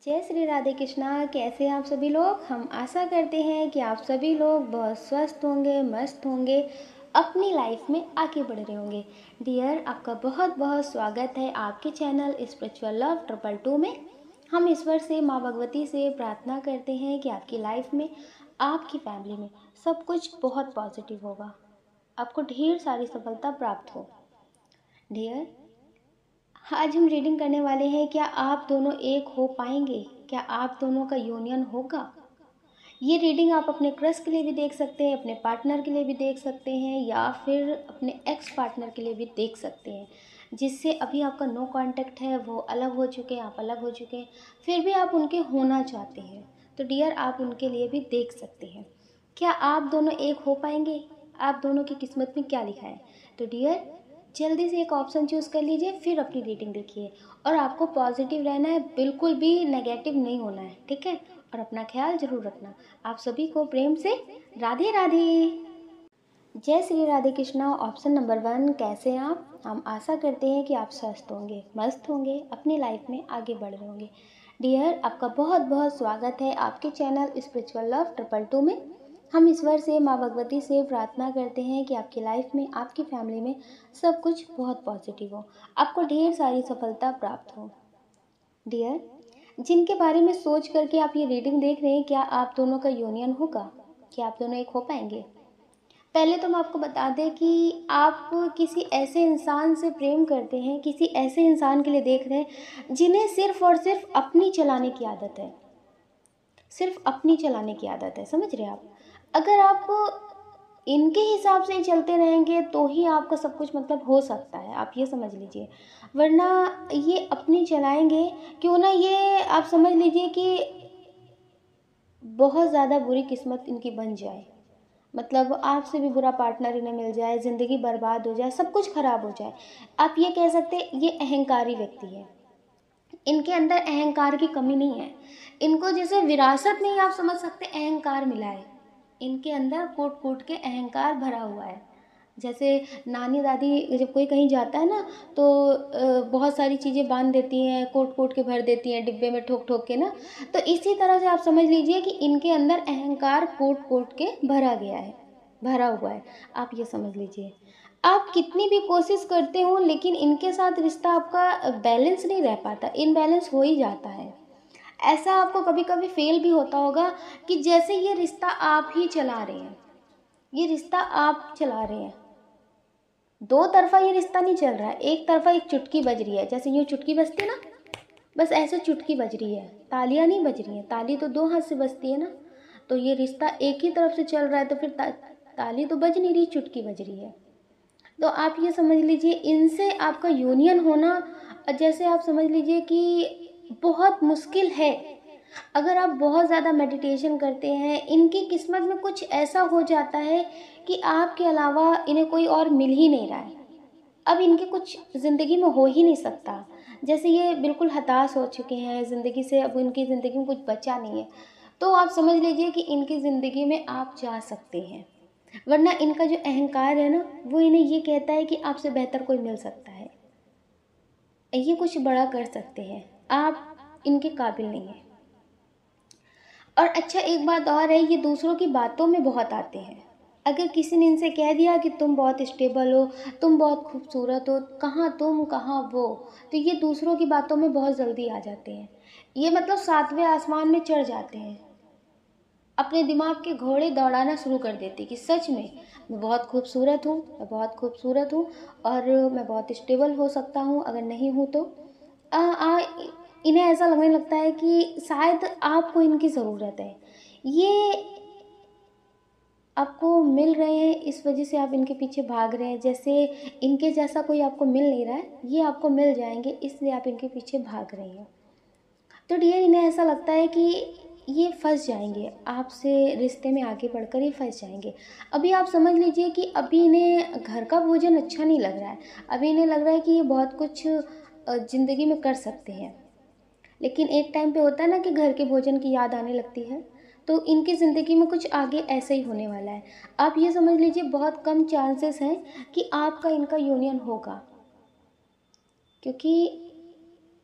जय श्री राधे कृष्णा। कैसे हैं आप सभी लोग। हम आशा करते हैं कि आप सभी लोग बहुत स्वस्थ होंगे, मस्त होंगे, अपनी लाइफ में आगे बढ़ रहे होंगे। डियर, आपका बहुत बहुत स्वागत है आपके चैनल स्पिरिचुअल लव 222 में। हम ईश्वर से, माँ भगवती से प्रार्थना करते हैं कि आपकी लाइफ में, आपकी फैमिली में सब कुछ बहुत पॉजिटिव होगा, आपको ढेर सारी सफलता प्राप्त हो। डियर, आज हम रीडिंग करने वाले हैं, क्या आप दोनों एक हो पाएंगे, क्या आप दोनों का यूनियन होगा। ये रीडिंग आप अपने क्रश के लिए भी देख सकते हैं, अपने पार्टनर के लिए भी देख सकते हैं, या फिर अपने एक्स पार्टनर के लिए भी देख सकते हैं, जिससे अभी आपका नो कांटेक्ट है, वो अलग हो चुके हैं, आप अलग हो चुके हैं, फिर भी आप उनके होना चाहते हैं। तो डियर, आप उनके लिए भी देख सकते हैं। क्या आप दोनों एक हो पाएंगे, आप दोनों की किस्मत में क्या लिखा है। तो डियर, जल्दी से एक ऑप्शन चूज़ कर लीजिए, फिर अपनी रीडिंग देखिए। और आपको पॉजिटिव रहना है, बिल्कुल भी नेगेटिव नहीं होना है, ठीक है। और अपना ख्याल जरूर रखना। आप सभी को प्रेम से राधे राधे। जय श्री राधे कृष्णा। ऑप्शन नंबर 1, कैसे हैं आप। हम आशा करते हैं कि आप स्वस्थ होंगे, मस्त होंगे, अपनी लाइफ में आगे बढ़ रहे होंगे। डियर, आपका बहुत बहुत स्वागत है आपके चैनल स्पिरिचुअल लव 222 में। हम ईश्वर से, माँ भगवती से प्रार्थना करते हैं कि आपकी लाइफ में, आपकी फैमिली में सब कुछ बहुत पॉजिटिव हो, आपको ढेर सारी सफलता प्राप्त हो। डियर, जिनके बारे में सोच करके आप ये रीडिंग देख रहे हैं, क्या आप दोनों का यूनियन होगा, क्या आप दोनों एक हो पाएंगे। पहले तो हम आपको बता दें कि आप किसी ऐसे इंसान से प्रेम करते हैं, किसी ऐसे इंसान के लिए देख रहे हैं जिन्हें सिर्फ और सिर्फ अपनी चलाने की आदत है, सिर्फ अपनी चलाने की आदत है, समझ रहे हैं आप। अगर आप इनके हिसाब से ही चलते रहेंगे तो ही आपका सब कुछ मतलब हो सकता है, आप ये समझ लीजिए। वरना ये अपनी चलाएंगे, क्यों ना ये आप समझ लीजिए कि बहुत ज़्यादा बुरी किस्मत इनकी बन जाए, मतलब आपसे भी बुरा पार्टनर इन्हें मिल जाए, ज़िंदगी बर्बाद हो जाए, सब कुछ खराब हो जाए। आप ये कह सकते हैं ये अहंकारी व्यक्ति है, इनके अंदर अहंकार की कमी नहीं है। इनको जैसे विरासत में ही आप समझ सकते अहंकार मिला है, इनके अंदर कूट कूट के अहंकार भरा हुआ है। जैसे नानी दादी जब कोई कहीं जाता है ना, तो बहुत सारी चीज़ें बांध देती हैं, कोट कोट के भर देती हैं डिब्बे में, ठोक ठोक के ना। तो इसी तरह से आप समझ लीजिए कि इनके अंदर अहंकार कोट कोट के भरा गया है, भरा हुआ है, आप ये समझ लीजिए। आप कितनी भी कोशिश करते हो, लेकिन इनके साथ रिश्ता आपका बैलेंस नहीं रह पाता, इनबैलेंस हो ही जाता है। ऐसा आपको कभी कभी फील भी होता होगा कि जैसे ये रिश्ता आप ही चला रहे हैं, ये रिश्ता आप चला रहे हैं, दो तरफा ये रिश्ता नहीं चल रहा है, एक तरफा एक चुटकी बज रही है। जैसे ये चुटकी बजती है ना, बस ऐसे चुटकी बज रही है, तालियां नहीं बज रही हैं। ताली तो दो हाथ से बजती है ना, तो ये रिश्ता एक ही तरफ से चल रहा है, तो फिर ताली तो बज नहीं रही, चुटकी बज रही है। तो आप ये समझ लीजिए इनसे आपका यूनियन होना, जैसे आप समझ लीजिए कि बहुत मुश्किल है। अगर आप बहुत ज़्यादा मेडिटेशन करते हैं, इनकी किस्मत में कुछ ऐसा हो जाता है कि आपके अलावा इन्हें कोई और मिल ही नहीं रहा है, अब इनके कुछ ज़िंदगी में हो ही नहीं सकता। जैसे ये बिल्कुल हताश हो चुके हैं ज़िंदगी से, अब इनकी ज़िंदगी में कुछ बचा नहीं है। तो आप समझ लीजिए कि इनकी ज़िंदगी में आप जा सकते हैं। वरना इनका जो अहंकार है ना, वो इन्हें ये कहता है कि आपसे बेहतर कोई मिल सकता है, ये कुछ बड़ा कर सकते हैं, आप इनके काबिल नहीं हैं। और अच्छा, एक बात और है, ये दूसरों की बातों में बहुत आते हैं। अगर किसी ने इनसे कह दिया कि तुम बहुत स्टेबल हो, तुम बहुत खूबसूरत हो, कहाँ तुम कहाँ वो, तो ये दूसरों की बातों में बहुत जल्दी आ जाते हैं। ये मतलब 7वें आसमान में चढ़ जाते हैं, अपने दिमाग के घोड़े दौड़ाना शुरू कर देते कि सच में मैं बहुत खूबसूरत हूँ, मैं बहुत खूबसूरत हूँ, और मैं बहुत स्टेबल हो सकता हूँ, अगर नहीं हूँ तो इन्हें ऐसा लगने लगता है कि शायद आपको इनकी ज़रूरत है। ये आपको मिल रहे हैं, इस वजह से आप इनके पीछे भाग रहे हैं। जैसे इनके जैसा कोई आपको मिल नहीं रहा है, ये आपको मिल जाएंगे, इसलिए आप इनके पीछे भाग रहे हैं। तो डियर, इन्हें ऐसा लगता है कि ये फंस जाएंगे आपसे, रिश्ते में आगे बढ़कर ये फंस जाएंगे। अभी आप समझ लीजिए कि अभी इन्हें घर का भोजन अच्छा नहीं लग रहा है, अभी इन्हें लग रहा है कि ये बहुत कुछ ज़िंदगी में कर सकते हैं। लेकिन एक टाइम पे होता है ना कि घर के भोजन की याद आने लगती है, तो इनकी ज़िंदगी में कुछ आगे ऐसे ही होने वाला है। आप ये समझ लीजिए बहुत कम चांसेस हैं कि आपका इनका यूनियन होगा, क्योंकि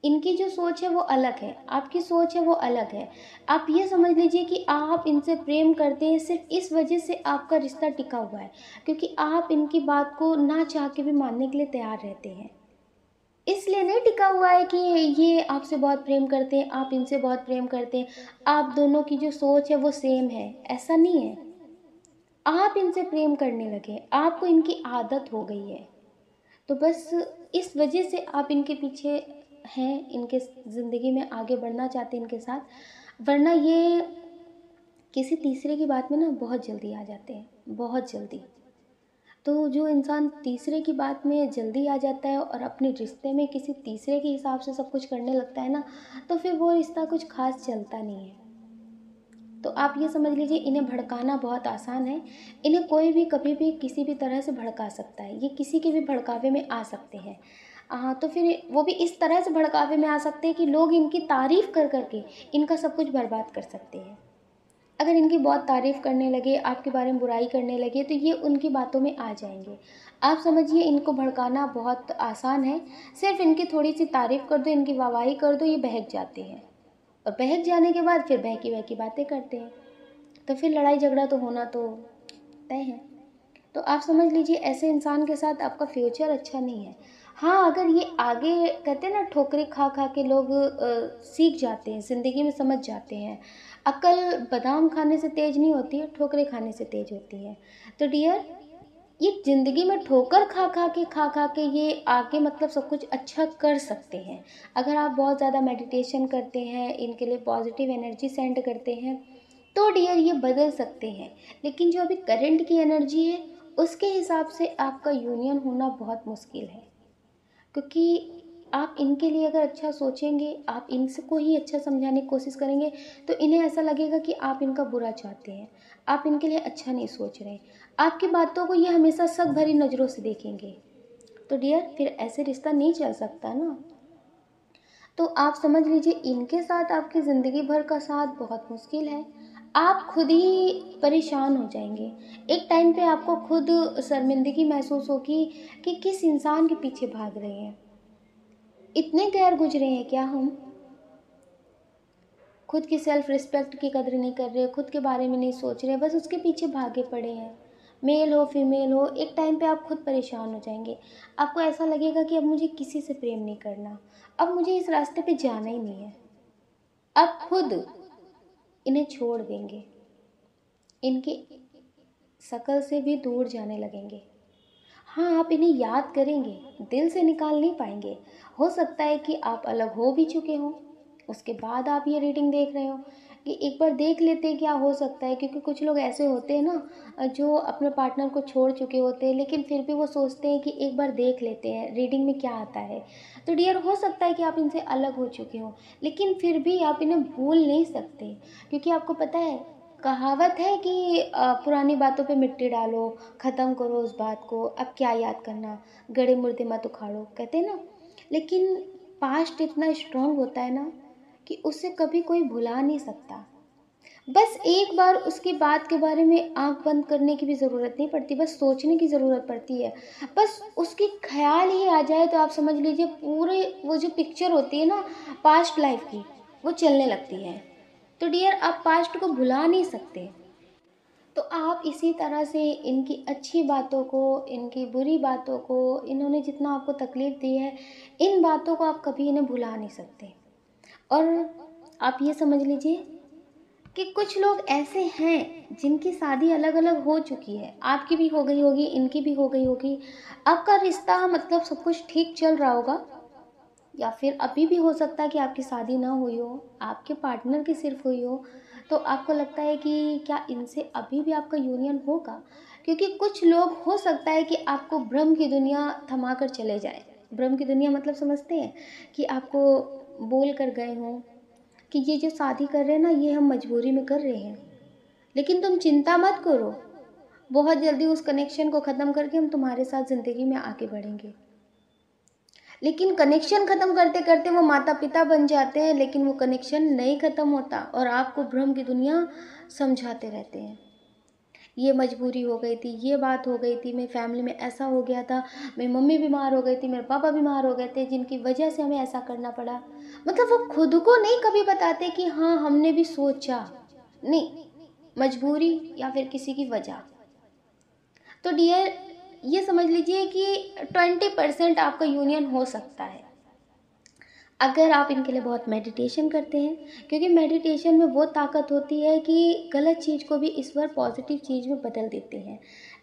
इनकी जो सोच है वो अलग है, आपकी सोच है वो अलग है। आप ये समझ लीजिए कि आप इनसे प्रेम करते हैं, सिर्फ इस वजह से आपका रिश्ता टिका हुआ है, क्योंकि आप इनकी बात को ना चाह के भी मानने के लिए तैयार रहते हैं। इसलिए नहीं टिका हुआ है कि ये आपसे बहुत प्रेम करते हैं, आप इनसे बहुत प्रेम करते हैं, आप दोनों की जो सोच है वो सेम है, ऐसा नहीं है। आप इनसे प्रेम करने लगे, आपको इनकी आदत हो गई है, तो बस इस वजह से आप इनके पीछे हैं, इनके ज़िंदगी में आगे बढ़ना चाहते हैं इनके साथ। वरना ये किसी तीसरे की बात में ना बहुत जल्दी आ जाते हैं, बहुत जल्दी। तो जो इंसान तीसरे की बात में जल्दी आ जाता है और अपने रिश्ते में किसी तीसरे के हिसाब से सब कुछ करने लगता है ना, तो फिर वो रिश्ता कुछ खास चलता नहीं है। तो आप ये समझ लीजिए, इन्हें भड़काना बहुत आसान है। इन्हें कोई भी कभी भी किसी भी तरह से भड़का सकता है, ये किसी के भी भड़कावे में आ सकते हैं। तो फिर वो भी इस तरह से भड़कावे में आ सकते हैं कि लोग इनकी तारीफ़ कर करके इनका सब कुछ बर्बाद कर सकते हैं। अगर इनकी बहुत तारीफ़ करने लगे, आपके बारे में बुराई करने लगे, तो ये उनकी बातों में आ जाएंगे। आप समझिए, इनको भड़काना बहुत आसान है। सिर्फ इनकी थोड़ी सी तारीफ़ कर दो, इनकी वाहवाही कर दो, ये बहक जाते हैं। और बहक जाने के बाद फिर बहकी बहकी बातें करते हैं, तो फिर लड़ाई झगड़ा तो होना तो तय है। तो आप समझ लीजिए, ऐसे इंसान के साथ आपका फ्यूचर अच्छा नहीं है। हाँ, अगर ये आगे कहते हैं ना, ठोकरें खा खा के लोग सीख जाते हैं, ज़िंदगी में समझ जाते हैं। अक्ल बादाम खाने से तेज़ नहीं होती है, ठोकरें खाने से तेज़ होती है। तो डियर, ये ज़िंदगी में ठोकर खा खा के ये आगे मतलब सब कुछ अच्छा कर सकते हैं। अगर आप बहुत ज़्यादा मेडिटेशन करते हैं, इनके लिए पॉजिटिव एनर्जी सेंड करते हैं, तो डियर ये बदल सकते हैं। लेकिन जो अभी करंट की एनर्जी है, उसके हिसाब से आपका यूनियन होना बहुत मुश्किल है। क्योंकि आप इनके लिए अगर अच्छा सोचेंगे, आप इनसे को ही अच्छा समझाने की कोशिश करेंगे, तो इन्हें ऐसा लगेगा कि आप इनका बुरा चाहते हैं, आप इनके लिए अच्छा नहीं सोच रहे। आपकी बातों को ये हमेशा शक भरी नज़रों से देखेंगे। तो डियर, फिर ऐसे रिश्ता नहीं चल सकता ना। तो आप समझ लीजिए, इनके साथ आपकी ज़िंदगी भर का साथ बहुत मुश्किल है। आप खुद ही परेशान हो जाएंगे। एक टाइम पे आपको खुद शर्मिंदगी महसूस होगी कि किस इंसान के पीछे भाग रहे हैं। इतने गैर गुजरे हैं क्या हम? खुद की सेल्फ रिस्पेक्ट की कदर नहीं कर रहे, खुद के बारे में नहीं सोच रहे, बस उसके पीछे भागे पड़े हैं। मेल हो फीमेल हो, एक टाइम पे आप खुद परेशान हो जाएंगे। आपको ऐसा लगेगा कि अब मुझे किसी से प्रेम नहीं करना, अब मुझे इस रास्ते पे जाना ही नहीं है। अब खुद इन्हें छोड़ देंगे, इनकी शकल से भी दूर जाने लगेंगे। हाँ, आप इन्हें याद करेंगे, दिल से निकाल नहीं पाएंगे। हो सकता है कि आप अलग हो भी चुके हों, उसके बाद आप ये रीडिंग देख रहे हो, कि एक बार देख लेते हैं क्या हो सकता है। क्योंकि कुछ लोग ऐसे होते हैं ना, जो अपने पार्टनर को छोड़ चुके होते हैं, लेकिन फिर भी वो सोचते हैं कि एक बार देख लेते हैं रीडिंग में क्या आता है। तो डियर, हो सकता है कि आप इनसे अलग हो चुके हो, लेकिन फिर भी आप इन्हें भूल नहीं सकते। क्योंकि आपको पता है, कहावत है कि पुरानी बातों पे मिट्टी डालो, ख़त्म करो उस बात को, अब क्या याद करना, गड़े मुर्दे मत उखाड़ो, कहते हैं ना। लेकिन पास्ट इतना स्ट्रांग होता है ना, कि उसे कभी कोई भुला नहीं सकता। बस एक बार उसकी बात के बारे में आंख बंद करने की भी ज़रूरत नहीं पड़ती, बस सोचने की ज़रूरत पड़ती है। बस उसकी ख्याल ही आ जाए तो आप समझ लीजिए, पूरे वो जो पिक्चर होती है ना पास्ट लाइफ की, वो चलने लगती है। तो डियर, आप पास्ट को भुला नहीं सकते। तो आप इसी तरह से इनकी अच्छी बातों को, इनकी बुरी बातों को, इन्होंने जितना आपको तकलीफ़ दी है, इन बातों को आप कभी इन्हें भुला नहीं सकते। और आप ये समझ लीजिए कि कुछ लोग ऐसे हैं जिनकी शादी अलग अलग हो चुकी है, आपकी भी हो गई होगी, इनकी भी हो गई होगी। आपका रिश्ता मतलब सब कुछ ठीक चल रहा होगा, या फिर अभी भी हो सकता है कि आपकी शादी ना हुई हो, आपके पार्टनर की सिर्फ हुई हो। तो आपको लगता है कि क्या इनसे अभी भी आपका यूनियन होगा? क्योंकि कुछ लोग हो सकता है कि आपको भ्रम की दुनिया थमा कर चले जाए। भ्रम की दुनिया मतलब समझते हैं, कि आपको बोल कर गए हों कि ये जो शादी कर रहे हैं ना, ये हम मजबूरी में कर रहे हैं, लेकिन तुम चिंता मत करो, बहुत जल्दी उस कनेक्शन को ख़त्म करके हम तुम्हारे साथ ज़िंदगी में आगे बढ़ेंगे। लेकिन कनेक्शन ख़त्म करते करते वो माता पिता बन जाते हैं, लेकिन वो कनेक्शन नहीं ख़त्म होता और आपको भ्रम की दुनिया समझाते रहते हैं। ये मजबूरी हो गई थी, ये बात हो गई थी, मेरी फैमिली में ऐसा हो गया था, मेरी मम्मी बीमार हो गई थी, मेरे पापा बीमार हो गए थे, जिनकी वजह से हमें ऐसा करना पड़ा। मतलब वो खुद को नहीं कभी बताते कि हाँ हमने भी सोचा, नहीं, मजबूरी या फिर किसी की वजह। तो डियर, ये समझ लीजिए कि 20% आपका यूनियन हो सकता है अगर आप इनके लिए बहुत मेडिटेशन करते हैं, क्योंकि मेडिटेशन में वो ताकत होती है कि गलत चीज़ को भी ईश्वर पॉजिटिव चीज़ में बदल देते हैं,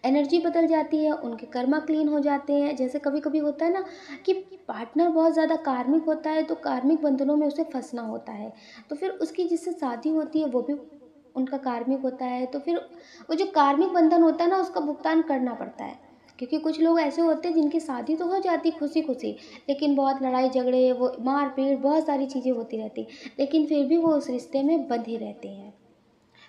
एनर्जी बदल जाती है, उनके कर्मा क्लीन हो जाते हैं। जैसे कभी कभी होता है ना कि पार्टनर बहुत ज़्यादा कार्मिक होता है, तो कार्मिक बंधनों में उसे फंसना होता है, तो फिर उसकी जिससे शादी होती है वो भी उनका कार्मिक होता है, तो फिर वो जो कार्मिक बंधन होता है ना उसका भुगतान करना पड़ता है। क्योंकि कुछ लोग ऐसे होते हैं जिनकी शादी तो हो जाती खुशी खुशी, लेकिन बहुत लड़ाई झगड़े, वो मारपीट, बहुत सारी चीज़ें होती रहती, लेकिन फिर भी वो उस रिश्ते में बंधे रहते हैं।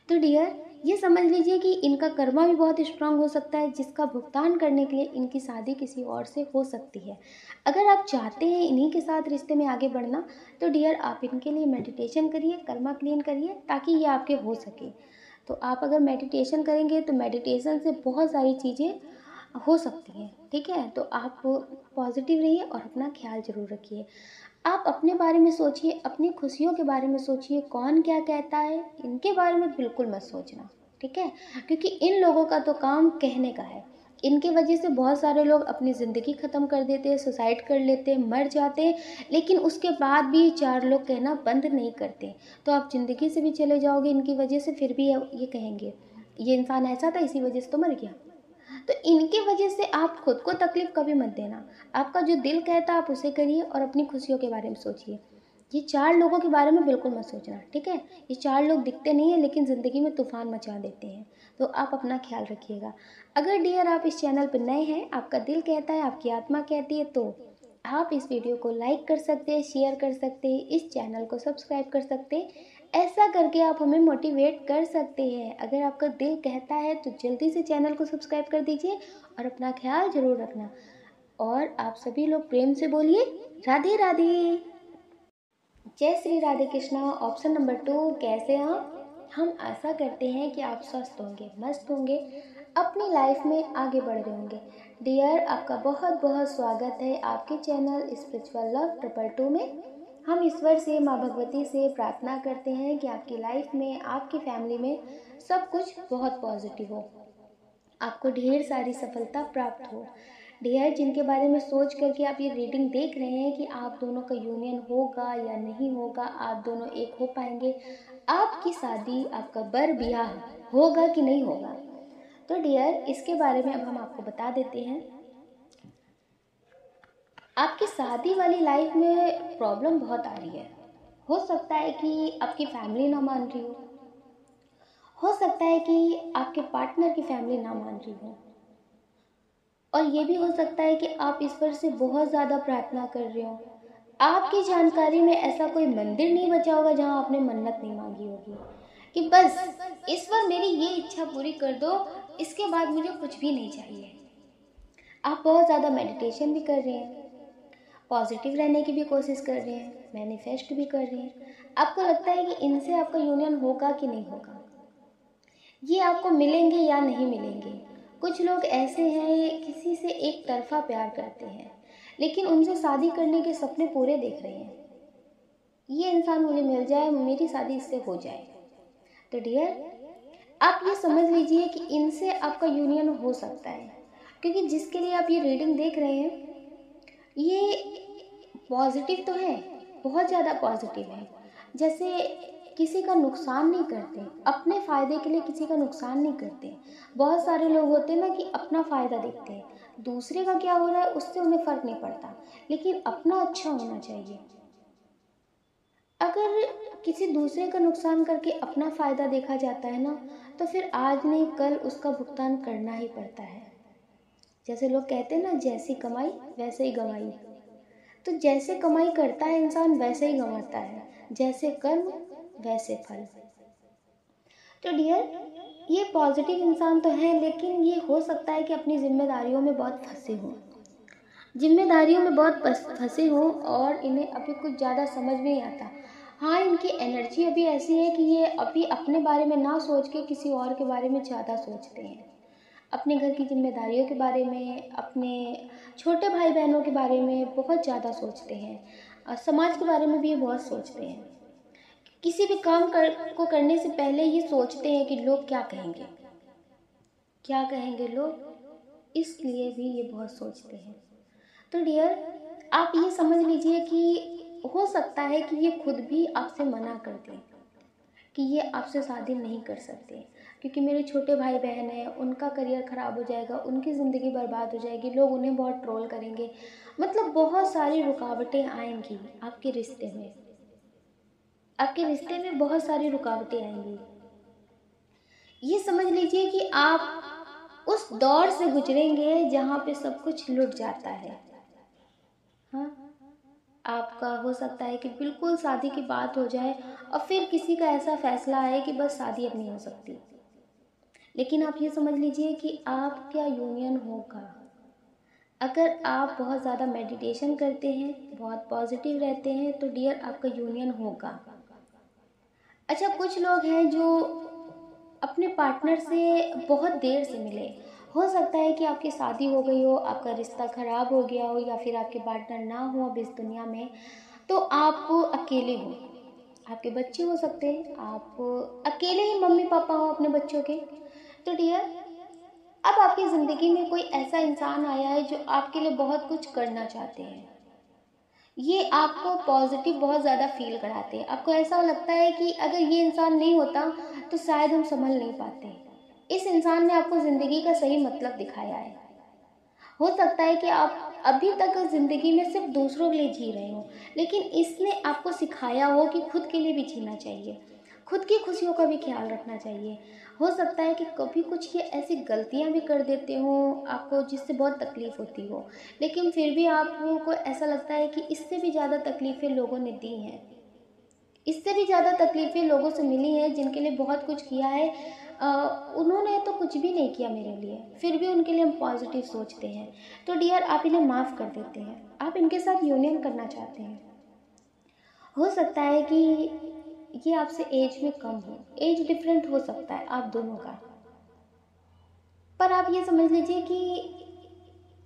तो डियर, ये समझ लीजिए कि इनका कर्मा भी बहुत स्ट्रांग हो सकता है, जिसका भुगतान करने के लिए इनकी शादी किसी और से हो सकती है। अगर आप चाहते हैं इन्हीं के साथ रिश्ते में आगे बढ़ना, तो डियर आप इनके लिए मेडिटेशन करिए, कर्मा क्लीन करिए, ताकि ये आपके हो सके। तो आप अगर मेडिटेशन करेंगे तो मेडिटेशन से बहुत सारी चीज़ें हो सकती हैं, ठीक है। तो आप पॉजिटिव रहिए और अपना ख्याल ज़रूर रखिए। आप अपने बारे में सोचिए, अपनी खुशियों के बारे में सोचिए, कौन क्या कहता है इनके बारे में बिल्कुल मत सोचना, ठीक है। क्योंकि इन लोगों का तो काम कहने का है। इनकी वजह से बहुत सारे लोग अपनी ज़िंदगी ख़त्म कर देते हैं, सुसाइड कर लेते हैं, मर जाते हैं, लेकिन उसके बाद भी चार लोग कहना बंद नहीं करते। तो आप ज़िंदगी से भी चले जाओगे इनकी वजह से, फिर भी ये कहेंगे ये इंसान ऐसा था, इसी वजह से तो मर गया। तो इनकी वजह से आप खुद को तकलीफ कभी मत देना। आपका जो दिल कहता है आप उसे करिए और अपनी खुशियों के बारे में सोचिए। ये चार लोगों के बारे में बिल्कुल मत सोचना, ठीक है। ये चार लोग दिखते नहीं है लेकिन ज़िंदगी में तूफान मचा देते हैं। तो आप अपना ख्याल रखिएगा। अगर डियर आप इस चैनल पर नए हैं, आपका दिल कहता है, आपकी आत्मा कहती है, तो आप इस वीडियो को लाइक कर सकते हैं, शेयर कर सकते हैं, इस चैनल को सब्सक्राइब कर सकते हैं। ऐसा करके आप हमें मोटिवेट कर सकते हैं। अगर आपका दिल कहता है तो जल्दी से चैनल को सब्सक्राइब कर दीजिए और अपना ख्याल ज़रूर रखना। और आप सभी लोग प्रेम से बोलिए राधे राधे। जय श्री राधे कृष्णा। ऑप्शन नंबर 2, कैसे हैं आप? हम आशा करते हैं कि आप स्वस्थ होंगे, मस्त होंगे, अपनी लाइफ में आगे बढ़ रहे होंगे। डियर, आपका बहुत बहुत स्वागत है आपके चैनल स्पिरिचुअल लव 222 में। हम ईश्वर से, माँ भगवती से प्रार्थना करते हैं कि आपकी लाइफ में, आपकी फैमिली में सब कुछ बहुत पॉजिटिव हो, आपको ढेर सारी सफलता प्राप्त हो। डियर, जिनके बारे में सोच करके आप ये रीडिंग देख रहे हैं कि आप दोनों का यूनियन होगा या नहीं होगा, आप दोनों एक हो पाएंगे, आपकी शादी, आपका बर ब्याह होगा कि नहीं होगा, तो डियर इसके बारे में अब हम आपको बता देते हैं। आपकी शादी वाली लाइफ में प्रॉब्लम बहुत आ रही है। हो सकता है कि आपकी फैमिली ना मान रही हो सकता है कि आपके पार्टनर की फैमिली ना मान रही हो, और ये भी हो सकता है कि आप ईश्वर से बहुत ज़्यादा प्रार्थना कर रहे हो। आपकी जानकारी में ऐसा कोई मंदिर नहीं बचा होगा जहाँ आपने मन्नत नहीं मांगी होगी कि बस ईश्वर मेरी ये इच्छा पूरी कर दो, इसके बाद मुझे कुछ भी नहीं चाहिए। आप बहुत ज़्यादा मेडिटेशन भी कर रहे हैं, पॉजिटिव रहने की भी कोशिश कर रहे हैं, मैनिफेस्ट भी कर रहे हैं। आपको लगता है कि इनसे आपका यूनियन होगा कि नहीं होगा, ये आपको मिलेंगे या नहीं मिलेंगे। कुछ लोग ऐसे हैं किसी से एक तरफा प्यार करते हैं, लेकिन उनसे शादी करने के सपने पूरे देख रहे हैं। ये इंसान मुझे मिल जाए, मेरी शादी इससे हो जाए। तो डियर, आप ये समझ लीजिए कि इनसे आपका यूनियन हो सकता है, क्योंकि जिसके लिए आप ये रीडिंग देख रहे हैं ये पॉजिटिव तो है, बहुत ज़्यादा पॉजिटिव है। जैसे किसी का नुकसान नहीं करते, अपने फ़ायदे के लिए किसी का नुकसान नहीं करते। बहुत सारे लोग होते हैं ना कि अपना फ़ायदा देखते हैं, दूसरे का क्या हो रहा है उससे उन्हें फ़र्क नहीं पड़ता, लेकिन अपना अच्छा होना चाहिए। अगर किसी दूसरे का नुकसान करके अपना फ़ायदा देखा जाता है ना, तो फिर आज नहीं कल उसका भुगतान करना ही पड़ता है। जैसे लोग कहते हैं ना, जैसी कमाई वैसे ही गंवाई। तो जैसे कमाई करता है इंसान वैसे ही गंवाता है, जैसे कर्म वैसे फल। तो डियर, ये पॉजिटिव इंसान तो है, लेकिन ये हो सकता है कि अपनी जिम्मेदारियों में बहुत फंसे हों, जिम्मेदारियों में बहुत फंसे हों और इन्हें अभी कुछ ज़्यादा समझ में नहीं आता। हाँ, इनकी एनर्जी अभी ऐसी है कि ये अभी अपने बारे में ना सोच के किसी और के बारे में ज़्यादा सोचते हैं। अपने घर की जिम्मेदारियों के बारे में, अपने छोटे भाई बहनों के बारे में बहुत ज़्यादा सोचते हैं। समाज के बारे में भी ये बहुत सोचते हैं। किसी भी काम को करने से पहले ये सोचते हैं कि लोग क्या कहेंगे, क्या कहेंगे लोग, इसलिए भी ये बहुत सोचते हैं। तो डियर, आप ये समझ लीजिए कि हो सकता है कि ये खुद भी आपसे मना कर दें कि ये आपसे शादी नहीं कर सकते, क्योंकि मेरे छोटे भाई बहन हैं, उनका करियर ख़राब हो जाएगा, उनकी ज़िंदगी बर्बाद हो जाएगी, लोग उन्हें बहुत ट्रोल करेंगे। मतलब बहुत सारी रुकावटें आएंगी आपके रिश्ते में, आपके रिश्ते में बहुत सारी रुकावटें आएंगी। ये समझ लीजिए कि आप उस दौर से गुजरेंगे जहाँ पे सब कुछ लुट जाता है। हाँ, आपका हो सकता है कि बिल्कुल शादी की बात हो जाए और फिर किसी का ऐसा फैसला आए कि बस शादी अब नहीं हो सकती। लेकिन आप ये समझ लीजिए कि आपका यूनियन होगा अगर आप बहुत ज़्यादा मेडिटेशन करते हैं, बहुत पॉजिटिव रहते हैं, तो डियर आपका यूनियन होगा। अच्छा, कुछ लोग हैं जो अपने पार्टनर से बहुत देर से मिले। हो सकता है कि आपकी शादी हो गई हो, आपका रिश्ता ख़राब हो गया हो, या फिर आपके पार्टनर ना हो अब इस दुनिया में, तो आप अकेले हो। आपके बच्चे हो सकते हैं, आप अकेले ही मम्मी पापा हो अपने बच्चों के। तो डियर, अब आपकी ज़िंदगी में कोई ऐसा इंसान आया है जो आपके लिए बहुत कुछ करना चाहते हैं। ये आपको पॉजिटिव बहुत ज़्यादा फील कराते हैं। आपको ऐसा लगता है कि अगर ये इंसान नहीं होता तो शायद हम संभल नहीं पाते। इस इंसान ने आपको ज़िंदगी का सही मतलब दिखाया है। हो सकता है कि आप अभी तक ज़िंदगी में सिर्फ दूसरों के लिए जी रहे हो, लेकिन इसने आपको सिखाया हो कि खुद के लिए भी जीना चाहिए, खुद की खुशियों का भी ख्याल रखना चाहिए। हो सकता है कि कभी कुछ ये ऐसी गलतियां भी कर देते हो आपको जिससे बहुत तकलीफ़ होती हो, लेकिन फिर भी आपको ऐसा लगता है कि इससे भी ज़्यादा तकलीफ़ें लोगों ने दी हैं, इससे भी ज़्यादा तकलीफ़ें लोगों से मिली हैं जिनके लिए बहुत कुछ किया है। उन्होंने तो कुछ भी नहीं किया मेरे लिए, फिर भी उनके लिए हम पॉजिटिव सोचते हैं। तो डियर, आप इन्हें माफ़ कर देते हैं, आप इनके साथ यूनियन करना चाहते हैं। हो सकता है कि ये आपसे एज में कम हो, एज डिफरेंट हो सकता है आप दोनों का, पर आप ये समझ लीजिए कि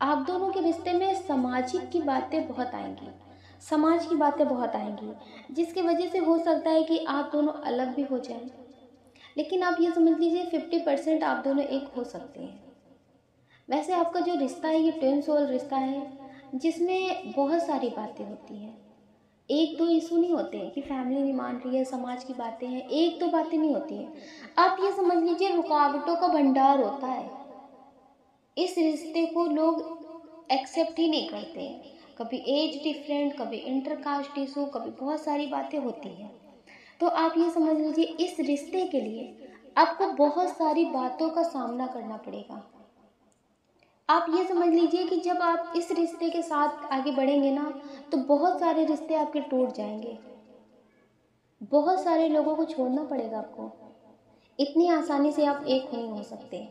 आप दोनों के रिश्ते में सामाजिक की बातें बहुत आएंगी, समाज की बातें बहुत आएंगी, जिसकी वजह से हो सकता है कि आप दोनों अलग भी हो जाएं। लेकिन आप ये समझ लीजिए 50% आप दोनों एक हो सकते हैं। वैसे आपका जो रिश्ता है ये ट्विन सोल रिश्ता है, जिसमें बहुत सारी बातें होती हैं। एक दो इशू नहीं होते हैं कि फैमिली नहीं मान रही है, समाज की बातें हैं, एक दो बातें नहीं होती हैं। आप ये समझ लीजिए रुकावटों का भंडार होता है। इस रिश्ते को लोग एक्सेप्ट ही नहीं करते हैं। कभी एज डिफरेंट, कभी इंटरकास्ट इशू, कभी बहुत सारी बातें होती हैं। तो आप ये समझ लीजिए इस रिश्ते के लिए आपको बहुत सारी बातों का सामना करना पड़ेगा। आप ये समझ लीजिए कि जब आप इस रिश्ते के साथ आगे बढ़ेंगे ना, तो बहुत सारे रिश्ते आपके टूट जाएंगे, बहुत सारे लोगों को छोड़ना पड़ेगा आपको। इतनी आसानी से आप एक नहीं हो सकते।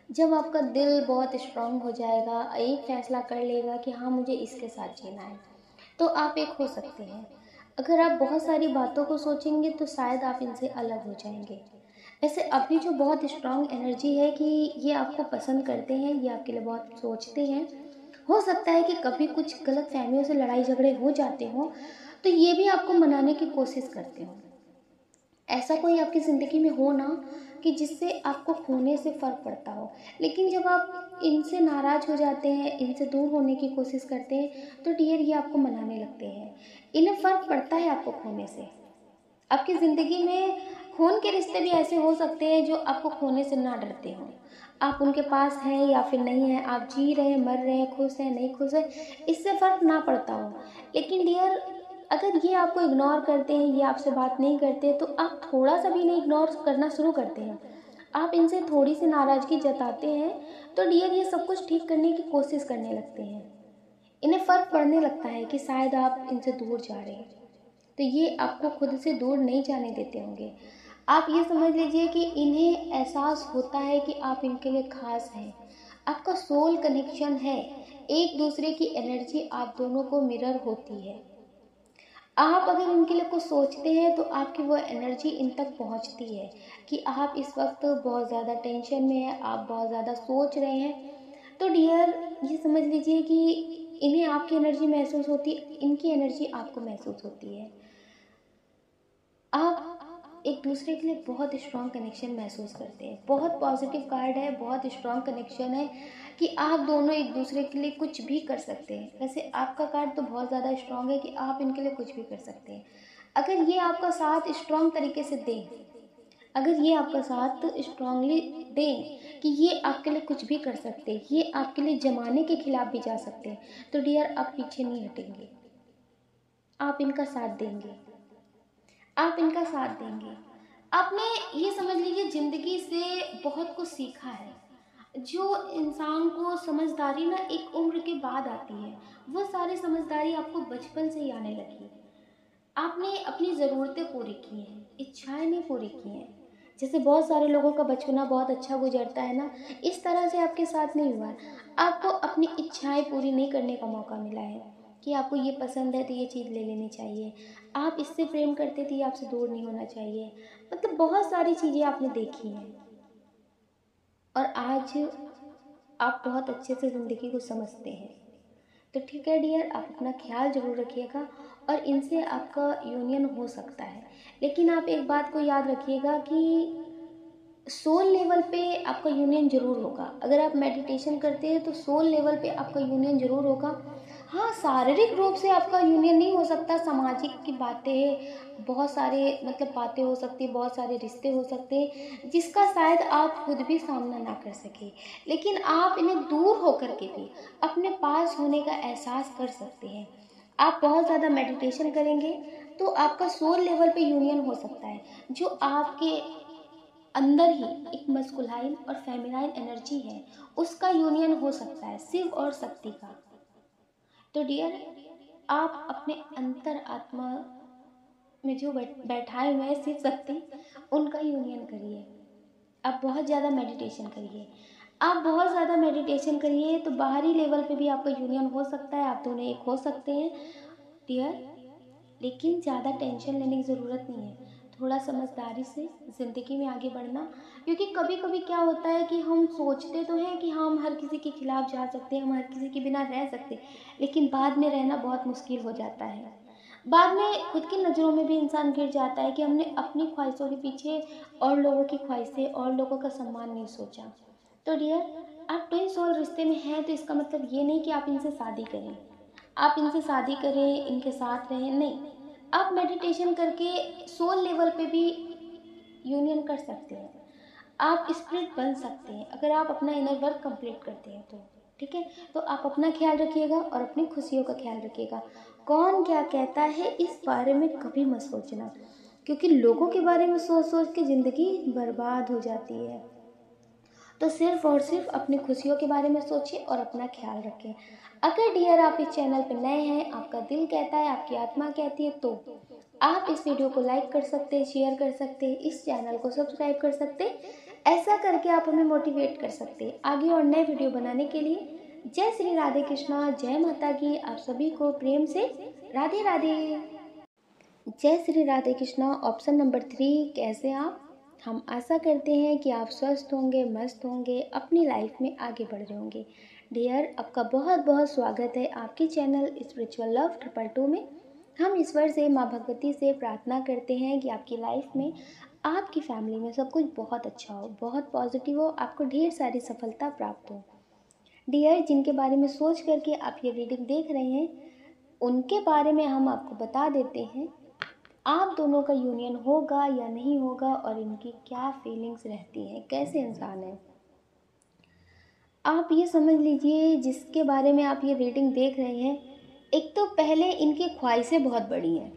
जब आपका दिल बहुत स्ट्रांग हो जाएगा, एक फैसला कर लेगा कि हाँ मुझे इसके साथ जीना है, तो आप एक हो सकते हैं। अगर आप बहुत सारी बातों को सोचेंगे तो शायद आप इनसे अलग हो जाएंगे। वैसे अभी जो बहुत स्ट्रांग एनर्जी है कि ये आपको पसंद करते हैं, ये आपके लिए बहुत सोचते हैं। हो सकता है कि कभी कुछ गलत फहमियों से लड़ाई झगड़े हो जाते हो, तो ये भी आपको मनाने की कोशिश करते हो। ऐसा कोई आपकी ज़िंदगी में हो ना कि जिससे आपको खोने से फ़र्क पड़ता हो, लेकिन जब आप इनसे नाराज़ हो जाते हैं, इनसे दूर होने की कोशिश करते हैं, तो डियर ये आपको मनाने लगते हैं। इन्हें फ़र्क पड़ता है आपको खोने से। आपकी ज़िंदगी में खून के रिश्ते भी ऐसे हो सकते हैं जो आपको खोने से ना डरते हों। आप उनके पास हैं या फिर नहीं हैं, आप जी रहे हैं, मर रहे हैं, खुश हैं, नहीं खुश हैं, इससे फ़र्क ना पड़ता हो। लेकिन डियर, अगर ये आपको इग्नोर करते हैं, ये आपसे बात नहीं करते, तो आप थोड़ा सा भी इन्हें इग्नोर करना शुरू करते हैं, आप इनसे थोड़ी सी नाराज़गी जताते हैं, तो डियर ये सब कुछ ठीक करने की कोशिश करने लगते हैं। इन्हें फ़र्क पड़ने लगता है कि शायद आप इनसे दूर जा रहे हैं, तो ये आपको खुद से दूर नहीं जाने देते होंगे। आप ये समझ लीजिए कि इन्हें एहसास होता है कि आप इनके लिए खास हैं, आपका सोल कनेक्शन है, एक दूसरे की एनर्जी आप दोनों को मिरर होती है। आप अगर इनके लिए कुछ सोचते हैं तो आपकी वो एनर्जी इन तक पहुंचती है कि आप इस वक्त बहुत ज़्यादा टेंशन में हैं, आप बहुत ज़्यादा सोच रहे हैं। तो डियर, ये समझ लीजिए कि इन्हें आपकी एनर्जी महसूस होती है, इनकी एनर्जी आपको महसूस होती है। आप एक दूसरे के लिए बहुत स्ट्रॉन्ग कनेक्शन महसूस करते हैं। बहुत पॉजिटिव कार्ड है, बहुत स्ट्रॉन्ग कनेक्शन है कि आप दोनों एक दूसरे के लिए कुछ भी कर सकते हैं। वैसे आपका कार्ड तो बहुत ज़्यादा स्ट्रॉन्ग है कि आप इनके लिए कुछ भी कर सकते हैं। अगर ये आपका साथ स्ट्रॉन्ग तरीके से दें, अगर ये आपका साथ स्ट्रांगली दें कि ये आपके लिए कुछ भी कर सकते हैं, ये आपके लिए जमाने के खिलाफ भी जा सकते हैं, तो डियर आप पीछे नहीं हटेंगे, आप इनका साथ देंगे, आप इनका साथ देंगे। आपने ये समझ लीजिए ज़िंदगी से बहुत कुछ सीखा है। जो इंसान को समझदारी ना एक उम्र के बाद आती है, वो सारी समझदारी आपको बचपन से ही आने लगी। आपने अपनी ज़रूरतें पूरी की हैं, इच्छाएं नहीं पूरी की हैं। जैसे बहुत सारे लोगों का बचपना बहुत अच्छा गुजरता है ना, इस तरह से आपके साथ नहीं हुआ है। आपको अपनी इच्छाएं पूरी नहीं करने का मौका मिला है कि आपको ये पसंद है तो ये चीज़ ले लेनी चाहिए, आप इससे प्रेम करते थे, ये आपसे दूर नहीं होना चाहिए। मतलब बहुत सारी चीज़ें आपने देखी हैं और आज आप बहुत अच्छे से ज़िंदगी को समझते हैं। तो ठीक है डियर, आप अपना ख्याल ज़रूर रखिएगा और इनसे आपका यूनियन हो सकता है। लेकिन आप एक बात को याद रखिएगा कि सोल लेवल पे आपका यूनियन ज़रूर होगा। अगर आप मेडिटेशन करते हैं तो सोल लेवल पे आपका यूनियन ज़रूर होगा। हाँ, शारीरिक रूप से आपका यूनियन नहीं हो सकता। सामाजिक की बातें, बहुत सारे मतलब बातें हो सकती है, बहुत सारे रिश्ते हो सकते हैं जिसका शायद आप खुद भी सामना ना कर सके, लेकिन आप इन्हें दूर होकर के भी अपने पास होने का एहसास कर सकते हैं। आप बहुत ज़्यादा मेडिटेशन करेंगे तो आपका सोल लेवल पे यूनियन हो सकता है, जो आपके अंदर ही एक मस्कुलाइन और फेमिनाइन एनर्जी है, उसका यूनियन हो सकता है, शिव और शक्ति का। तो डियर, आप अपने अंतर आत्मा में जो बैठाए हुए हैं शिव शक्ति, उनका यूनियन करिए। आप बहुत ज़्यादा मेडिटेशन करिए, आप बहुत ज़्यादा मेडिटेशन करिए तो बाहरी लेवल पे भी आपका यूनियन हो सकता है, आप दोनों एक हो सकते हैं डियर। लेकिन ज़्यादा टेंशन लेने की ज़रूरत नहीं है, थोड़ा समझदारी से ज़िंदगी में आगे बढ़ना। क्योंकि कभी कभी क्या होता है कि हम सोचते तो हैं कि हम हर किसी के खिलाफ जा सकते हैं, हम हर किसी के बिना रह सकते हैं, लेकिन बाद में रहना बहुत मुश्किल हो जाता है। बाद में खुद की नज़रों में भी इंसान गिर जाता है कि हमने अपनी ख्वाहिशों के पीछे और लोगों की ख्वाहिशें और लोगों का सम्मान नहीं सोचा। तो डियर, आप ट्विन सोल रिश्ते में हैं तो इसका मतलब ये नहीं कि आप इनसे शादी करें, आप इनसे शादी करें, इनके साथ रहें, नहीं। आप मेडिटेशन करके सोल लेवल पे भी यूनियन कर सकते हैं, आप स्पिरिट बन सकते हैं अगर आप अपना इनर वर्क कंप्लीट करते हैं तो। ठीक है, तो आप अपना ख्याल रखिएगा और अपनी खुशियों का ख्याल रखिएगा। कौन क्या कहता है इस बारे में कभी मत सोचना, क्योंकि लोगों के बारे में सोच सोच के ज़िंदगी बर्बाद हो जाती है। तो सिर्फ और सिर्फ अपनी खुशियों के बारे में सोचिए और अपना ख्याल रखें। अगर डियर आप इस चैनल पर नए हैं, आपका दिल कहता है, आपकी आत्मा कहती है, तो आप इस वीडियो को लाइक कर सकते हैं, शेयर कर सकते हैं, इस चैनल को सब्सक्राइब कर सकते हैं। ऐसा करके आप हमें मोटिवेट कर सकते हैं आगे और नए वीडियो बनाने के लिए। जय श्री राधे कृष्णा, जय माता की। आप सभी को प्रेम से राधे राधे। जय श्री राधे कृष्णा। ऑप्शन नंबर 3, कैसे आप? हम आशा करते हैं कि आप स्वस्थ होंगे, मस्त होंगे, अपनी लाइफ में आगे बढ़ रहे होंगे। डियर, आपका बहुत बहुत स्वागत है आपके चैनल स्पिरिचुअल लव 222 में। हम ईश्वर से, माँ भगवती से प्रार्थना करते हैं कि आपकी लाइफ में, आपकी फैमिली में सब कुछ बहुत अच्छा हो, बहुत पॉजिटिव हो, आपको ढेर सारी सफलता प्राप्त हो। डियर, जिनके बारे में सोच करके आप ये रीडिंग देख रहे हैं, उनके बारे में हम आपको बता देते हैं आप दोनों का यूनियन होगा या नहीं होगा और इनकी क्या फीलिंग्स रहती हैं, कैसे इंसान है। आप ये समझ लीजिए, जिसके बारे में आप ये रीडिंग देख रहे हैं, एक तो पहले इनकी ख्वाहिशें बहुत बड़ी हैं,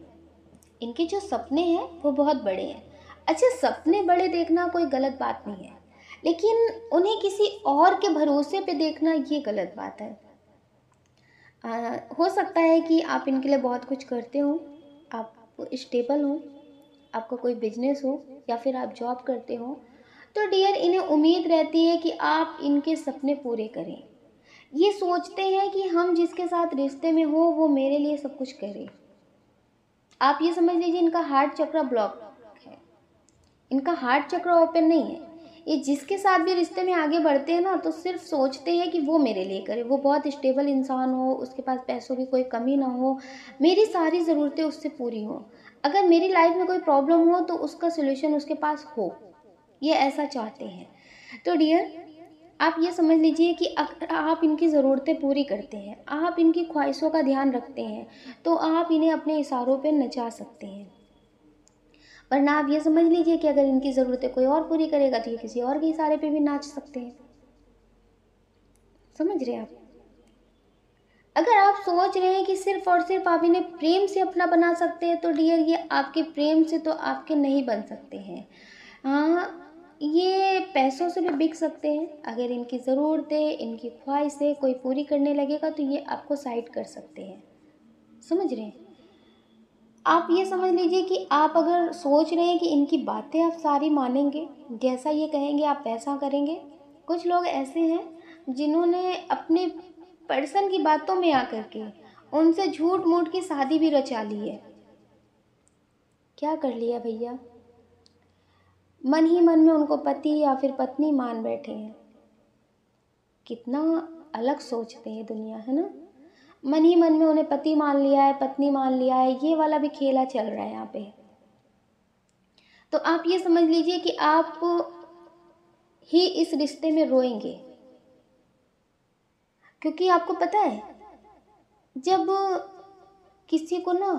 इनके जो सपने हैं वो बहुत बड़े हैं। अच्छा, सपने बड़े देखना कोई गलत बात नहीं है, लेकिन उन्हें किसी और के भरोसे पे देखना ये गलत बात है। हो सकता है कि आप इनके लिए बहुत कुछ करते हो, आप स्टेबल हो, आपका कोई बिजनेस हो या फिर आप जॉब करते हो, तो डियर इन्हें उम्मीद रहती है कि आप इनके सपने पूरे करें। ये सोचते हैं कि हम जिसके साथ रिश्ते में हो वो मेरे लिए सब कुछ करे। आप ये समझ लीजिए इनका हार्ट चक्र ब्लॉक है, इनका हार्ट चक्र ओपन नहीं है। ये जिसके साथ भी रिश्ते में आगे बढ़ते हैं ना, तो सिर्फ सोचते हैं कि वो मेरे लिए करे, वो बहुत स्टेबल इंसान हो, उसके पास पैसों की कोई कमी ना हो, मेरी सारी ज़रूरतें उससे पूरी हो, अगर मेरी लाइफ में कोई प्रॉब्लम हो तो उसका सोल्यूशन उसके पास हो, ये ऐसा चाहते हैं। तो डियर, आप ये समझ लीजिए कि अगर आप इनकी ज़रूरतें पूरी करते हैं, आप इनकी ख्वाहिशों का ध्यान रखते हैं, तो आप इन्हें अपने इशारों पे नचा सकते हैं। वरना आप ये समझ लीजिए कि अगर इनकी ज़रूरतें कोई और पूरी करेगा तो ये किसी और के इशारे पे भी नाच सकते हैं। समझ रहे हैं आप? अगर आप सोच रहे हैं कि सिर्फ और सिर्फ आप इन्हें प्रेम से अपना बना सकते हैं, तो डियर ये आपके प्रेम से तो आपके नहीं बन सकते हैं। हाँ, ये पैसों से भी बिक सकते हैं। अगर इनकी ज़रूरतें, इनकी ख्वाहिशें कोई पूरी करने लगेगा तो ये आपको साइड कर सकते हैं। समझ रहे हैं? आप ये समझ लीजिए कि आप अगर सोच रहे हैं कि इनकी बातें आप सारी मानेंगे, जैसा ये कहेंगे आप वैसा करेंगे। कुछ लोग ऐसे हैं जिन्होंने अपने पर्सन की बातों में आकर के उनसे झूठ मूठ की शादी भी रचा ली है। क्या कर लिया भैया? मन ही मन में उनको पति या फिर पत्नी मान बैठे हैं। कितना अलग सोचते हैं दुनिया, है ना? मन ही मन में उन्हें पति मान लिया है, पत्नी मान लिया है, ये वाला भी खेला चल रहा है यहाँ पे। तो आप ये समझ लीजिए कि आप ही इस रिश्ते में रोएंगे, क्योंकि आपको पता है जब किसी को ना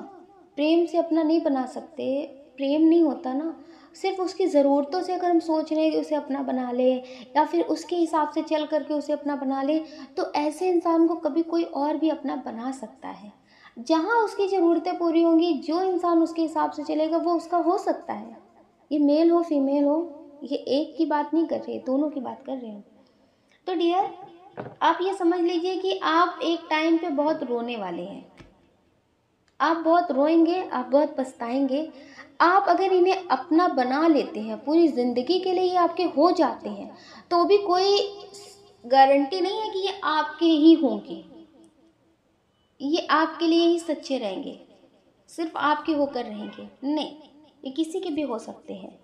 प्रेम से अपना नहीं बना सकते, प्रेम नहीं होता ना, सिर्फ उसकी ज़रूरतों से अगर हम सोच रहे हैं कि उसे अपना बना ले या फिर उसके हिसाब से चल करके उसे अपना बना ले, तो ऐसे इंसान को कभी कोई और भी अपना बना सकता है। जहाँ उसकी ज़रूरतें पूरी होंगी, जो इंसान उसके हिसाब से चलेगा वो उसका हो सकता है। ये मेल हो फीमेल हो, ये एक की बात नहीं कर रहे, दोनों की बात कर रहे हैं। तो डियर, आप ये समझ लीजिए कि आप एक टाइम पे बहुत रोने वाले हैं। आप बहुत रोएंगे, आप बहुत पछताएंगे। आप अगर इन्हें अपना बना लेते हैं, पूरी ज़िंदगी के लिए ये आपके हो जाते हैं, तो भी कोई गारंटी नहीं है कि ये आपके ही होंगे, ये आपके लिए ही सच्चे रहेंगे, सिर्फ आपके होकर रहेंगे। नहीं, ये किसी के भी हो सकते हैं।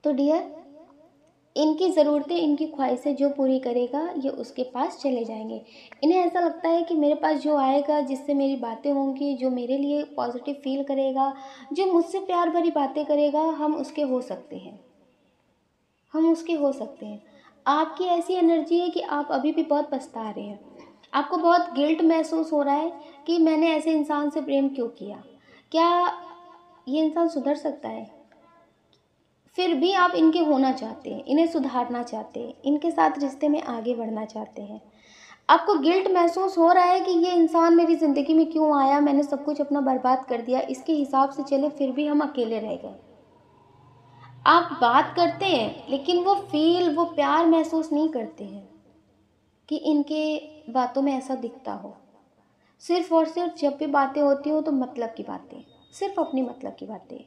तो डियर, इनकी ज़रूरतें, इनकी ख्वाहिशें जो पूरी करेगा ये उसके पास चले जाएंगे। इन्हें ऐसा लगता है कि मेरे पास जो आएगा, जिससे मेरी बातें होंगी, जो मेरे लिए पॉजिटिव फील करेगा, जो मुझसे प्यार भरी बातें करेगा, हम उसके हो सकते हैं, हम उसके हो सकते हैं। आपकी ऐसी एनर्जी है कि आप अभी भी बहुत पछता रहे हैं। आपको बहुत गिल्ट महसूस हो रहा है कि मैंने ऐसे इंसान से प्रेम क्यों किया। क्या ये इंसान सुधर सकता है? फिर भी आप इनके होना चाहते हैं, इन्हें सुधारना चाहते हैं, इनके साथ रिश्ते में आगे बढ़ना चाहते हैं। आपको गिल्ट महसूस हो रहा है कि ये इंसान मेरी ज़िंदगी में क्यों आया, मैंने सब कुछ अपना बर्बाद कर दिया, इसके हिसाब से चले फिर भी हम अकेले रह गए। आप बात करते हैं लेकिन वो प्यार महसूस नहीं करते हैं कि इनके बातों में ऐसा दिखता हो। सिर्फ और सिर्फ जब भी बातें होती हो तो मतलब की बातें, सिर्फ अपनी मतलब की बातें।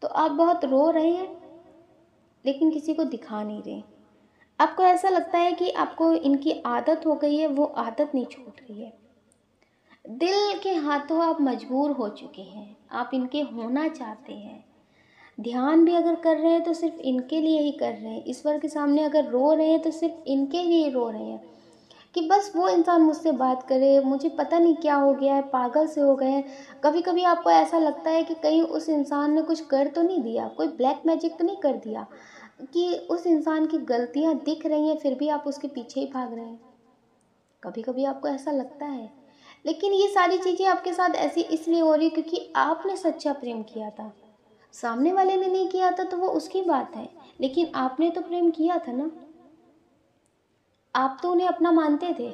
तो आप बहुत रो रहे हैं लेकिन किसी को दिखा नहीं रहे। आपको ऐसा लगता है कि आपको इनकी आदत हो गई है, वो आदत नहीं छूट रही है। दिल के हाथों आप मजबूर हो चुके हैं, आप इनके होना चाहते हैं। ध्यान भी अगर कर रहे हैं तो सिर्फ इनके लिए ही कर रहे हैं। ईश्वर के सामने अगर रो रहे हैं तो सिर्फ इनके लिए रो रहे हैं कि बस वो इंसान मुझसे बात करे। मुझे पता नहीं क्या हो गया है, पागल से हो गए हैं। कभी कभी आपको ऐसा लगता है कि कहीं उस इंसान ने कुछ कर तो नहीं दिया, कोई ब्लैक मैजिक तो नहीं कर दिया, कि उस इंसान की गलतियां दिख रही हैं फिर भी आप उसके पीछे ही भाग रहे हैं। कभी कभी आपको ऐसा लगता है, लेकिन ये सारी चीज़ें आपके साथ ऐसी इसलिए हो रही क्योंकि आपने सच्चा प्रेम किया था। सामने वाले ने नहीं किया था तो वो उसकी बात है, लेकिन आपने तो प्रेम किया था ना, आप तो उन्हें अपना मानते थे।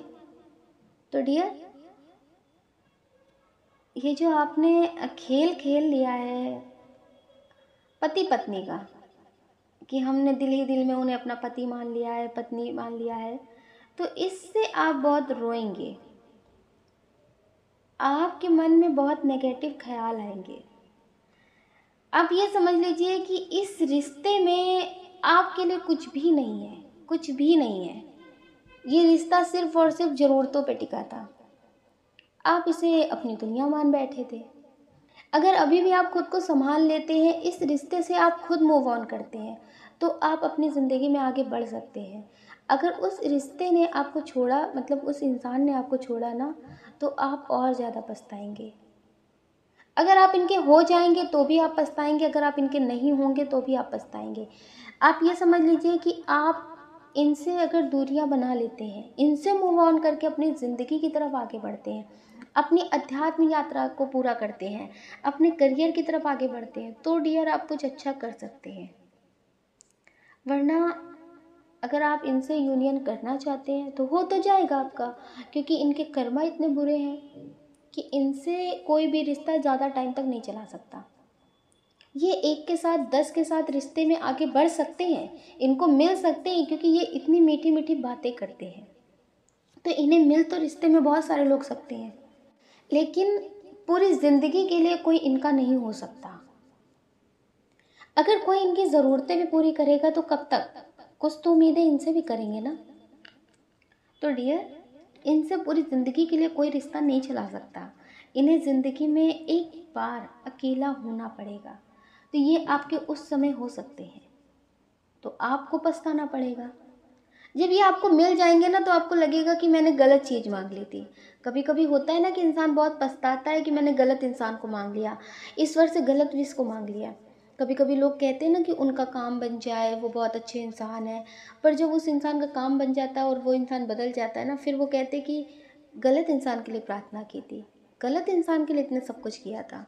तो डियर, ये जो आपने खेल खेल लिया है पति पत्नी का, कि हमने दिल ही दिल में उन्हें अपना पति मान लिया है, पत्नी मान लिया है, तो इससे आप बहुत रोएंगे। आपके मन में बहुत नेगेटिव ख्याल आएंगे। आप ये समझ लीजिए कि इस रिश्ते में आपके लिए कुछ भी नहीं है, कुछ भी नहीं है। ये रिश्ता सिर्फ और सिर्फ ज़रूरतों पे टिका था। आप इसे अपनी दुनिया मान बैठे थे। अगर अभी भी आप खुद को संभाल लेते हैं, इस रिश्ते से आप खुद मूव ऑन करते हैं, तो आप अपनी ज़िंदगी में आगे बढ़ सकते हैं। अगर उस रिश्ते ने आपको छोड़ा, मतलब उस इंसान ने आपको छोड़ा ना, तो आप और ज़्यादा पछताएंगे। अगर आप इनके हो जाएंगे तो भी आप पछताएंगे, अगर आप इनके नहीं होंगे तो भी आप पछताएंगे। आप ये समझ लीजिए कि आप इनसे अगर दूरियां बना लेते हैं, इनसे मूव ऑन करके अपनी ज़िंदगी की तरफ आगे बढ़ते हैं, अपनी अध्यात्म यात्रा को पूरा करते हैं, अपने करियर की तरफ आगे बढ़ते हैं, तो डियर आप कुछ अच्छा कर सकते हैं। वरना अगर आप इनसे यूनियन करना चाहते हैं तो हो तो जाएगा आपका, क्योंकि इनके कर्मा इतने बुरे हैं कि इनसे कोई भी रिश्ता ज़्यादा टाइम तक नहीं चला सकता। ये एक के साथ 10 के साथ रिश्ते में आगे बढ़ सकते हैं, इनको मिल सकते हैं, क्योंकि ये इतनी मीठी मीठी बातें करते हैं, तो इन्हें मिल तो रिश्ते में बहुत सारे लोग सकते हैं, लेकिन पूरी ज़िंदगी के लिए कोई इनका नहीं हो सकता। अगर कोई इनकी ज़रूरतें भी पूरी करेगा तो कब तक, कुछ तो उम्मीदें इनसे भी करेंगे ना। तो डियर, इनसे पूरी ज़िंदगी के लिए कोई रिश्ता नहीं चला सकता। इन्हें ज़िंदगी में एक बार अकेला होना पड़ेगा, तो ये आपके उस समय हो सकते हैं, तो आपको पछताना पड़ेगा। जब ये आपको मिल जाएंगे ना, तो आपको लगेगा कि मैंने गलत चीज़ मांग ली थी। कभी कभी होता है ना कि इंसान बहुत पछताता है कि मैंने गलत इंसान को मांग लिया, ईश्वर से गलत विश को मांग लिया। कभी कभी लोग कहते हैं ना कि उनका काम बन जाए, वो बहुत अच्छे इंसान है, पर जब उस इंसान का काम बन जाता है और वो इंसान बदल जाता है ना, फिर वो कहते हैं कि गलत इंसान के लिए प्रार्थना की थी, गलत इंसान के लिए इतने सब कुछ किया था।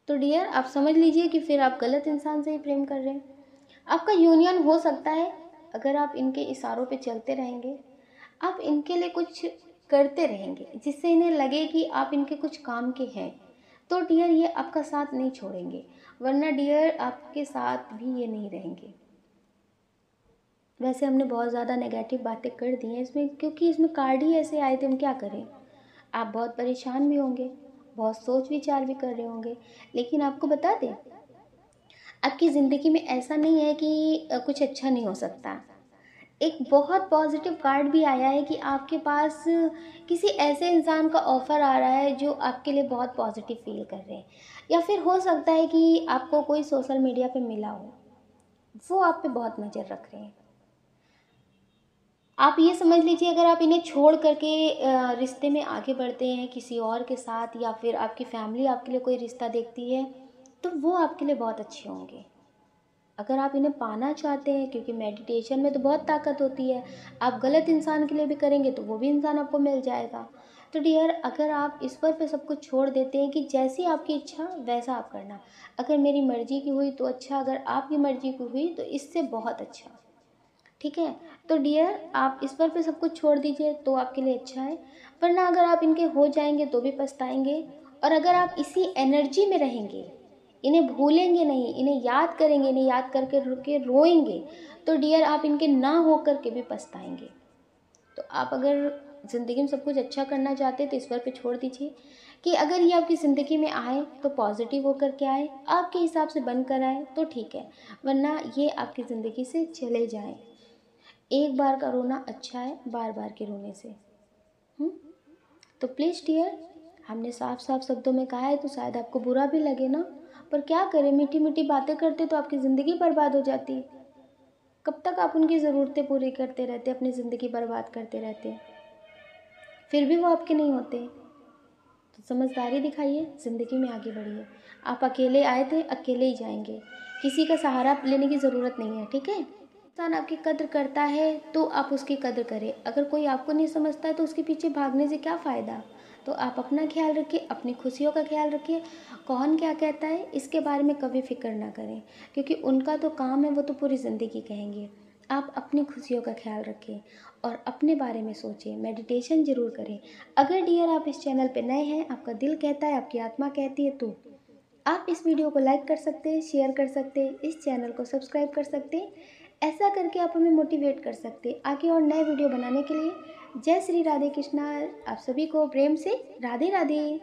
तो डियर, आप समझ लीजिए कि फिर आप गलत इंसान से ही प्रेम कर रहे हैं। आपका यूनियन हो सकता है अगर आप इनके इशारों पे चलते रहेंगे, आप इनके लिए कुछ करते रहेंगे जिससे इन्हें लगे कि आप इनके कुछ काम के हैं, तो डियर ये आपका साथ नहीं छोड़ेंगे, वरना डियर आपके साथ भी ये नहीं रहेंगे। वैसे हमने बहुत ज़्यादा नेगेटिव बातें कर दी हैं इसमें, क्योंकि इसमें कार्ड ही ऐसे आए थे, हम क्या करें। आप बहुत परेशान भी होंगे, बहुत सोच विचार भी कर रहे होंगे, लेकिन आपको बता दें, आपकी ज़िंदगी में ऐसा नहीं है कि कुछ अच्छा नहीं हो सकता। एक बहुत पॉजिटिव कार्ड भी आया है कि आपके पास किसी ऐसे इंसान का ऑफ़र आ रहा है जो आपके लिए बहुत पॉजिटिव फील कर रहे हैं, या फिर हो सकता है कि आपको कोई सोशल मीडिया पे मिला हो, वो आप पे बहुत नज़र रख रहे हैं। आप ये समझ लीजिए, अगर आप इन्हें छोड़ करके रिश्ते में आगे बढ़ते हैं किसी और के साथ, या फिर आपकी फैमिली आपके लिए कोई रिश्ता देखती है, तो वो आपके लिए बहुत अच्छे होंगे। अगर आप इन्हें पाना चाहते हैं, क्योंकि मेडिटेशन में तो बहुत ताकत होती है, आप गलत इंसान के लिए भी करेंगे तो वो भी इंसान आपको मिल जाएगा। तो डियर, अगर आप ईश्वर पे सब कुछ छोड़ देते हैं कि जैसी आपकी इच्छा वैसा आप करना, अगर मेरी मर्जी की हुई तो अच्छा, अगर आपकी मर्जी की हुई तो इससे बहुत अच्छा, ठीक है। तो डियर, आप ईश्वर पे सब कुछ छोड़ दीजिए तो आपके लिए अच्छा है, वरना अगर आप इनके हो जाएंगे तो भी पछताएंगे। और अगर आप इसी एनर्जी में रहेंगे, इन्हें भूलेंगे नहीं, इन्हें याद करेंगे, इन्हें याद करके रुके रोएंगे, तो डियर आप इनके ना हो करके भी पछताएंगे। तो आप अगर ज़िंदगी में सब कुछ अच्छा करना चाहते हैं तो ईश्वर पे छोड़ दीजिए, कि अगर ये आपकी ज़िंदगी में आए तो पॉजिटिव होकर के आए, आपके हिसाब से बनकर आए तो ठीक है, वरना ये आपकी ज़िंदगी से चले जाएं। एक बार का रोना अच्छा है बार बार के रोने से। तो प्लीज़ डियर, हमने साफ साफ शब्दों में कहा है तो शायद आपको बुरा भी लगे ना, पर क्या करें, मीठी मीठी बातें करते तो आपकी ज़िंदगी बर्बाद हो जाती। कब तक आप उनकी ज़रूरतें पूरी करते रहते, अपनी ज़िंदगी बर्बाद करते रहते, फिर भी वो आपके नहीं होते। तो समझदारी दिखाइए, ज़िंदगी में आगे बढ़िए। आप अकेले आए थे, अकेले ही जाएंगे, किसी का सहारा लेने की ज़रूरत नहीं है, ठीक है। इंसान आपकी कद्र करता है तो आप उसकी कद्र करें, अगर कोई आपको नहीं समझता है तो उसके पीछे भागने से क्या फ़ायदा। तो आप अपना ख्याल रखिए, अपनी खुशियों का ख्याल रखिए। कौन क्या कहता है इसके बारे में कभी फिक्र ना करें, क्योंकि उनका तो काम है, वो तो पूरी ज़िंदगी कहेंगे। आप अपनी खुशियों का ख्याल रखें और अपने बारे में सोचें, मेडिटेशन ज़रूर करें। अगर डियर आप इस चैनल पे नए हैं, आपका दिल कहता है, आपकी आत्मा कहती है, तो आप इस वीडियो को लाइक कर सकते हैं, शेयर कर सकते हैं, इस चैनल को सब्सक्राइब कर सकते हैं। ऐसा करके आप हमें मोटिवेट कर सकते हैं आगे और नए वीडियो बनाने के लिए। जय श्री राधे कृष्णा। आप सभी को प्रेम से राधे राधे।